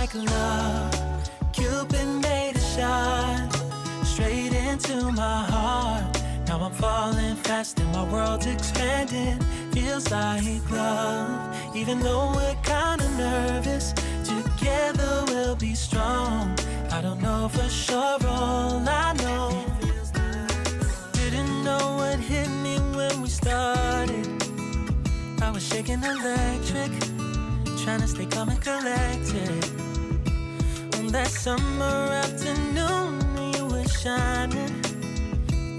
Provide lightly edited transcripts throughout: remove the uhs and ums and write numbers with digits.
like love. Cupid made a shot straight into my heart. Now I'm falling fast and my world's expanding. Feels like love, even though we're kinda nervous. Together we'll be strong. I don't know for sure, all I know. Didn't know what hit me when we started. I was shaking electric, trying to stay calm and collected. On that summer afternoon, you were shining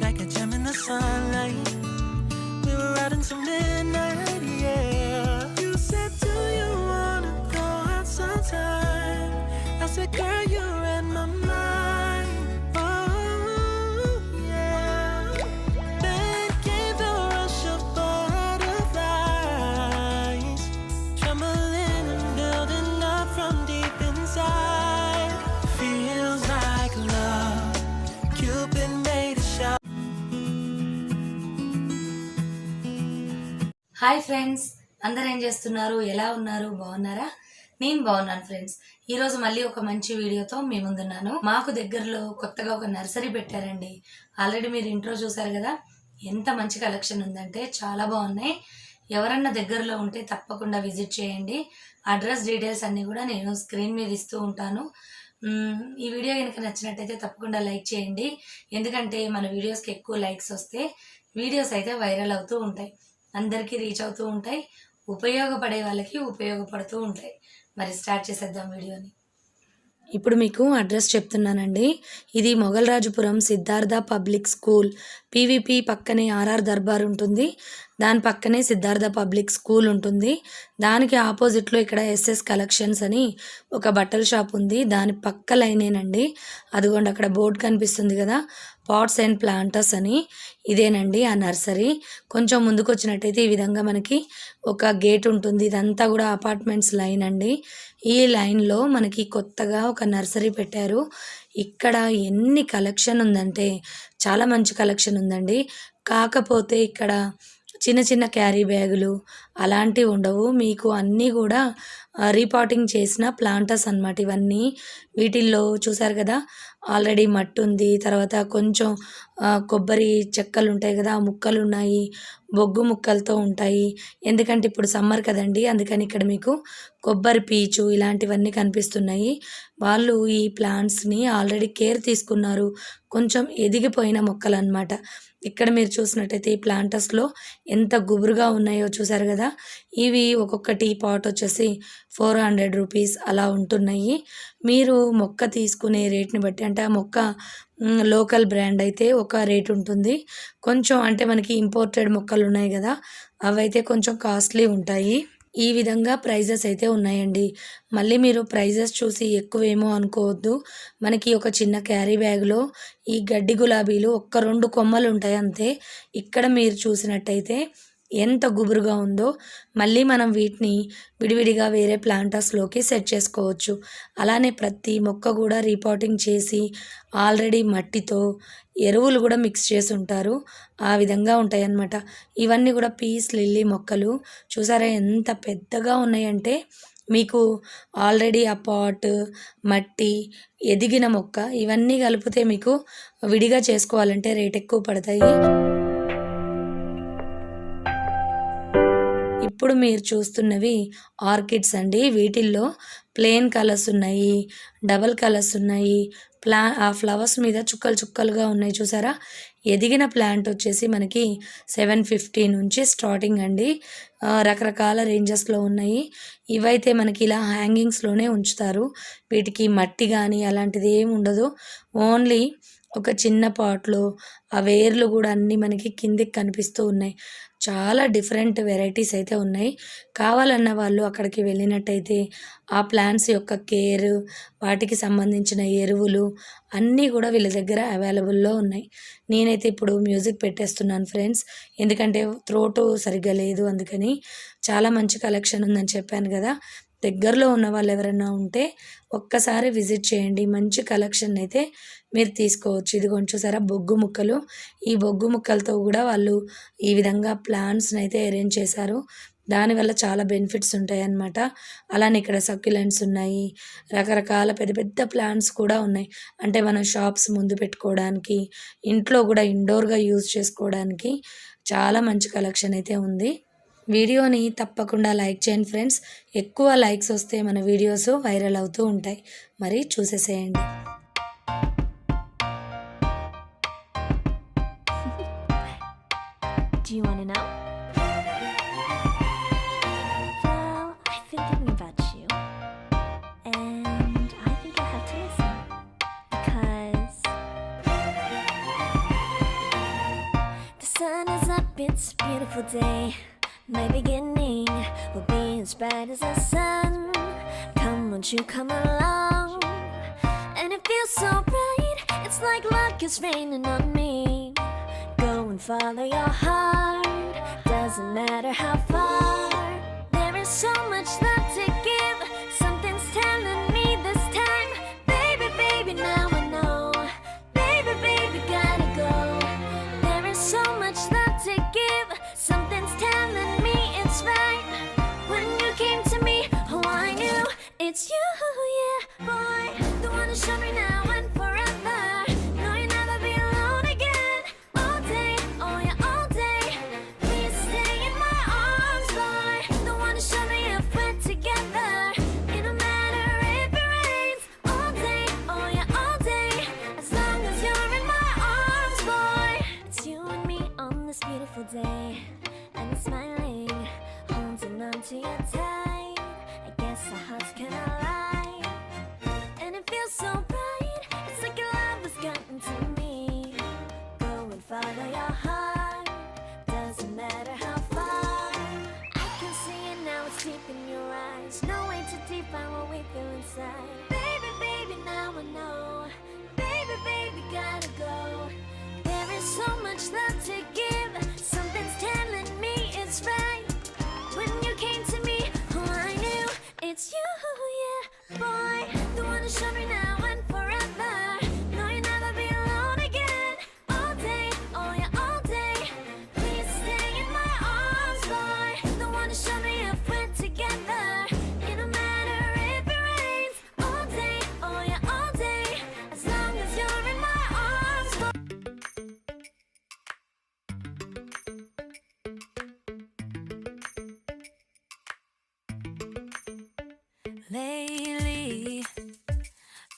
like a gem in the sunlight. We were out until midnight, yeah. You said, do you wanna go out sometime? I said, girl, you read my mind. Oh, yeah. Then came the rush of butterflies, trembling and building up from deep inside. Feels like love. Cupid made a shot. Hi friends, అందరు ఏం చేస్తున్నారు? ఎలా ఉన్నారు? బాగున్నారా? నేను బాగున్నాను friends. ఈరోజు మళ్ళీ ఒక మంచి వీడియోతో మీ ముందున్నాను. మాకు దగ్గరలో కొత్తగా ఒక నర్సరీ పెట్టారండి. ఆల్రెడీ మీరు ఇంట్రో చూసారు కదా. ఎంత మంచి కలెక్షన్ ఉందంటే చాలా బాగున్నాయి. ఎవరన్నా దగ్గరలో ఉంటే తప్పకుండా విజిట్ చేయండి. అడ్రస్ డీటెయిల్స్ అన్నీ కూడా నేను స్క్రీన్ మీద ఇస్తూ ఉంటాను. ఈ వీడియో కనుక నచ్చినట్టయితే తప్పకుండా లైక్ చేయండి. ఎందుకంటే మన వీడియోస్కి ఎక్కువ లైక్స్ వస్తే వీడియోస్ అయితే వైరల్ అవుతూ ఉంటాయి, అందరికీ రీచ్ అవుతూ ఉంటాయి, ఉపయోగపడే వాళ్ళకి ఉపయోగపడుతూ ఉంటాయి. మరి స్టార్ట్ చేసేద్దాం వీడియోని. ఇప్పుడు మీకు అడ్రస్ చెప్తున్నానండి. ఇది Mogalrajapuram Siddhartha public school, PVP పక్కనే ఆర్ఆర్ దర్బార్ ఉంటుంది. దాని పక్కనే సిద్ధార్థ పబ్లిక్ స్కూల్ ఉంటుంది. దానికి ఆపోజిట్లో ఇక్కడ ఎస్ఎస్ కలెక్షన్స్ అని ఒక బట్టల షాప్ ఉంది. దాని పక్క లైనేనండి. అదిగోండి అక్కడ బోర్డు కనిపిస్తుంది కదా, పాట్స్ అండ్ ప్లాంటర్స్ అని. ఇదేనండి ఆ నర్సరీ. కొంచెం ముందుకు వచ్చినట్టయితే ఈ విధంగా మనకి ఒక గేట్ ఉంటుంది. ఇదంతా కూడా అపార్ట్మెంట్స్ లైన్ అండి. ఈ లైన్లో మనకి కొత్తగా ఒక నర్సరీ పెట్టారు. ఇక్కడ ఎన్ని కలెక్షన్ ఉందంటే చాలా మంచి కలెక్షన్ ఉందండి. కాకపోతే ఇక్కడ చిన్న చిన్న క్యారీ బ్యాగులు అలాంటివి ఉండవు మీకు. అన్నీ కూడా రీపాటింగ్ చేసిన ప్లాంటర్స్ అన్నమాట ఇవన్నీ. వీటిల్లో చూసారు కదా ఆల్రెడీ మట్టి ఉంది, తర్వాత కొంచెం కొబ్బరి చెక్కలు ఉంటాయి కదా, ఆ ముక్కలు ఉన్నాయి, బొగ్గు ముక్కలతో ఉంటాయి. ఎందుకంటే ఇప్పుడు సమ్మర్ కదండి, అందుకని ఇక్కడ మీకు కొబ్బరి పీచు ఇలాంటివన్నీ కనిపిస్తున్నాయి. వాళ్ళు ఈ ప్లాంట్స్ని ఆల్రెడీ కేర్ తీసుకున్నారు. కొంచెం ఎదిగిపోయిన మొక్కలు అన్నమాట. ఇక్కడ మీరు చూసినట్టయితే ఈ ప్లాంటర్స్లో ఎంత గుబురుగా ఉన్నాయో చూసారు కదా. ఇవి ఒక్కొక్కటి పాట్ వచ్చేసి 400 రూపీస్ అలా ఉంటున్నాయి. మీరు మొక్క తీసుకునే రేట్ని బట్టి, అంటే ఆ మొక్క లోకల్ బ్రాండ్ అయితే ఒక రేట్ ఉంటుంది. కొంచెం అంటే మనకి ఇంపోర్టెడ్ మొక్కలు ఉన్నాయి కదా, అవైతే కొంచెం కాస్ట్లీ ఉంటాయి. ఈ విధంగా ప్రైజెస్ అయితే ఉన్నాయండి. మళ్ళీ మీరు ప్రైజెస్ చూసి ఎక్కువేమో అనుకోవద్దు. మనకి ఒక చిన్న క్యారీ బ్యాగ్లో ఈ గడ్డి గులాబీలు 1-2 కొమ్మలు ఉంటాయి అంతే. ఇక్కడ మీరు చూసినట్టయితే ఎంత గుబురుగా ఉందో. మళ్ళీ మనం వీటిని విడివిడిగా వేరే ప్లాంటర్స్లోకి సెట్ చేసుకోవచ్చు. అలానే ప్రతి మొక్క కూడా రీపాటింగ్ చేసి ఆల్రెడీ మట్టితో ఎరువులు కూడా మిక్స్ చేసి ఉంటారు. ఆ విధంగా ఉంటాయి అన్నమాట. ఇవన్నీ కూడా పీస్ లిల్లీ మొక్కలు. చూసారా ఎంత పెద్దగా ఉన్నాయంటే మీకు ఆల్రెడీ ఆ పాట్, మట్టి, ఎదిగిన మొక్క ఇవన్నీ కలిపితే మీకు విడిగా చేసుకోవాలంటే రేట్ ఎక్కువ పడతాయి. ఇప్పుడు మీరు చూస్తున్నవి ఆర్కిడ్స్ అండి. వీటిల్లో ప్లెయిన్ కలర్స్ ఉన్నాయి, డబల్ కలర్స్ ఉన్నాయి. ఆ ఫ్లవర్స్ మీద చుక్కలు చుక్కలుగా ఉన్నాయి చూసారా. ఎదిగిన ప్లాంట్ వచ్చేసి మనకి 750 నుంచి స్టార్టింగ్ అండి. రకరకాల రేంజెస్లో ఉన్నాయి. ఇవైతే మనకి ఇలా హ్యాంగింగ్స్లోనే ఉంచుతారు. వీటికి మట్టి కానీ అలాంటిది ఏమి ఉండదు. ఓన్లీ ఒక చిన్న పాట్లో ఆ వేర్లు కూడా అన్నీ మనకి కిందికి కనిపిస్తూ ఉన్నాయి. చాలా డిఫరెంట్ వెరైటీస్ అయితే ఉన్నాయి. కావాలన్న వాళ్ళు అక్కడికి వెళ్ళినట్టయితే ఆ ప్లాంట్స్ యొక్క కేర్, వాటికి సంబంధించిన ఎరువులు అన్నీ కూడా వీళ్ళ దగ్గర అవైలబుల్లో ఉన్నాయి. నేనైతే ఇప్పుడు మ్యూజిక్ పెట్టేస్తున్నాను ఫ్రెండ్స్, ఎందుకంటే త్రోటు సరిగ్గా లేదు. అందుకని చాలా మంచి కలెక్షన్ ఉందని చెప్పాను కదా. దగ్గరలో ఉన్న వాళ్ళు ఎవరైనా ఉంటే ఒక్కసారి విజిట్ చేయండి. మంచి కలెక్షన్ అయితే మీరు తీసుకోవచ్చు. ఇదిగోండి చూసారా బొగ్గు ముక్కలు. ఈ బొగ్గు ముక్కలతో కూడా వాళ్ళు ఈ విధంగా ప్లాంట్స్ని అయితే అరేంజ్ చేశారు. దానివల్ల చాలా బెనిఫిట్స్ ఉంటాయన్నమాట. అలానే ఇక్కడ సక్యులెంట్స్ ఉన్నాయి, రకరకాల పెద్ద పెద్ద ప్లాంట్స్ కూడా ఉన్నాయి. అంటే మనం షాప్స్ ముందు పెట్టుకోవడానికి, ఇంట్లో కూడా ఇండోర్గా యూజ్ చేసుకోవడానికి చాలా మంచి కలెక్షన్ అయితే ఉంది. వీడియోని తప్పకుండా లైక్ చేయండి ఫ్రెండ్స్. ఎక్కువ లైక్స్ వస్తే మన వీడియోస్ వైరల్ అవుతూ ఉంటాయి. మరి చూసేసేయండి. Do you want to know? Well, I've been thinking about you, and I think you'll have to listen, because the sun is up, it's a beautiful day. My beginning will be as bright as the sun. Come, won't you come along? And it feels so bright, it's like luck is raining on me. Go and follow your heart, doesn't matter how far. There is so much love to give, something's telling me this time. Baby, baby, now I know. Baby, baby, gotta go. There is so much love to give, something's telling me it's right. When you came to me, oh I knew it's you, yeah, boy. The one to show me now and forever. No, you'll never be alone again. All day, oh yeah, all day. Please stay in my arms, boy. The one to show me if we're together. It don't matter if it rains. All day, oh yeah, all day. As long as you're in my arms, boy. It's you and me on this beautiful day, and it's smiling, holding on to you tight. I guess our hearts can align, and it feels so bright. It's like your love has gotten to me. Go and follow your heart, doesn't matter how far. I can see it now, it's deep in your eyes. No way to define what we feel inside. Baby, baby, now I know. Baby, baby, gotta go. There is so much love to give, something's telling me it's right. When you came to me, oh I knew it's you, yeah, boy. The one to show me now and forever. No, you'll never be alone again. All day, oh yeah, all day. Please stay in my arms, boy. The one to show me if we're together. It don't matter if it rains. All day, oh yeah, all day. As long as you're in my arms, boy. Lately,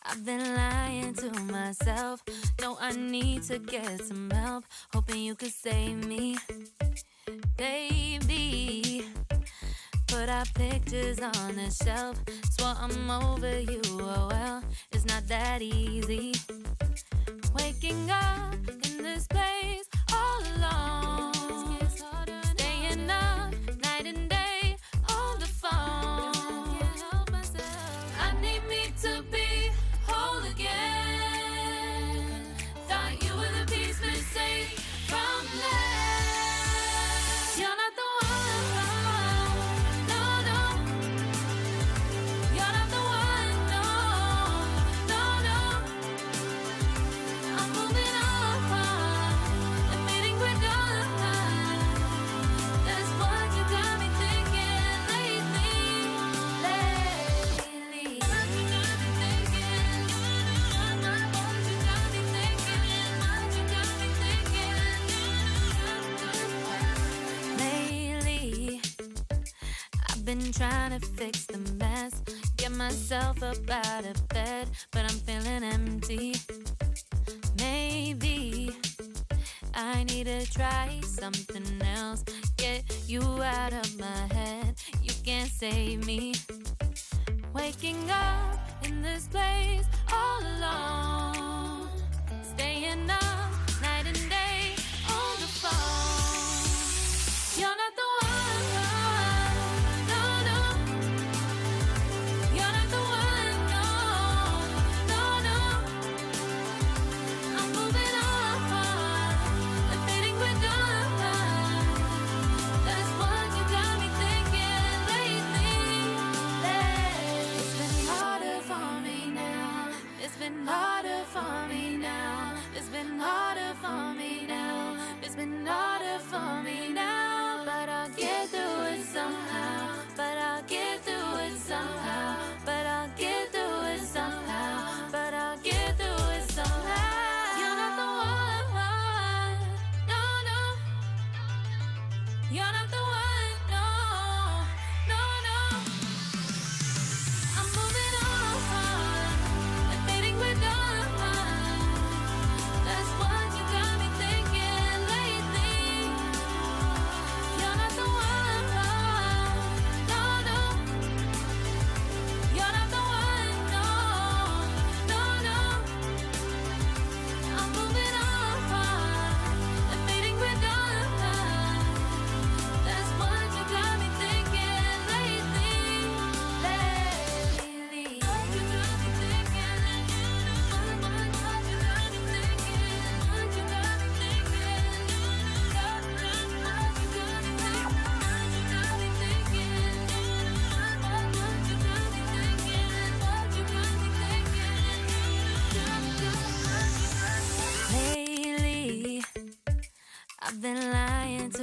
I've been lying to myself. No, I need to get some help. Hoping you could save me, baby. Put our pictures on the shelf. Swore I'm over you, oh well, it's not that easy. Waking up in this place all alone. Staying up night and day on the phone. I need me to be whole again. Thought you were the piece missing from last. You're not the one, no, no. You're not the one, no, no, no. I'm moving on, admitting we're done. That's what you got me thinking lately. Lately, I've been trying to fix the mess, get myself up out of bed, but I'm feeling empty. Maybe I need to try something else, get you out of my head. You can't save me. Waking up in this place all alone, staying up night and day on the phone. You're not the one, no, no. You're not the one, no, no, no. I'm moving on, admitting we're done. That's what you got me thinking lately. It's been harder for me now. It's been harder for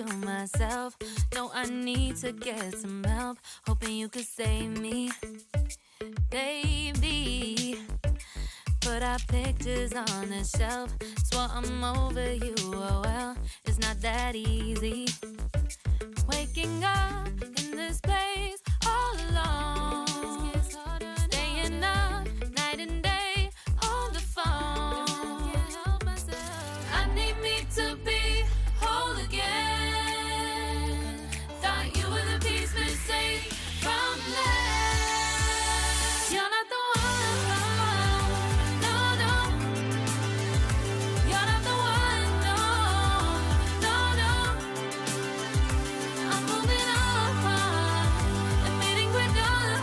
to myself. No, I need to get some help. Hoping you could save me, baby. Put our pictures on the shelf. Swore I'm over you, oh well, it's not that easy. Waking up in this place all alone. Staying up night and day on the phone. I need me to be whole again. Thought you were the piece missing from that. You're not the one, no, no. You're not the one, no, no, no. I'm moving on, admitting we're done.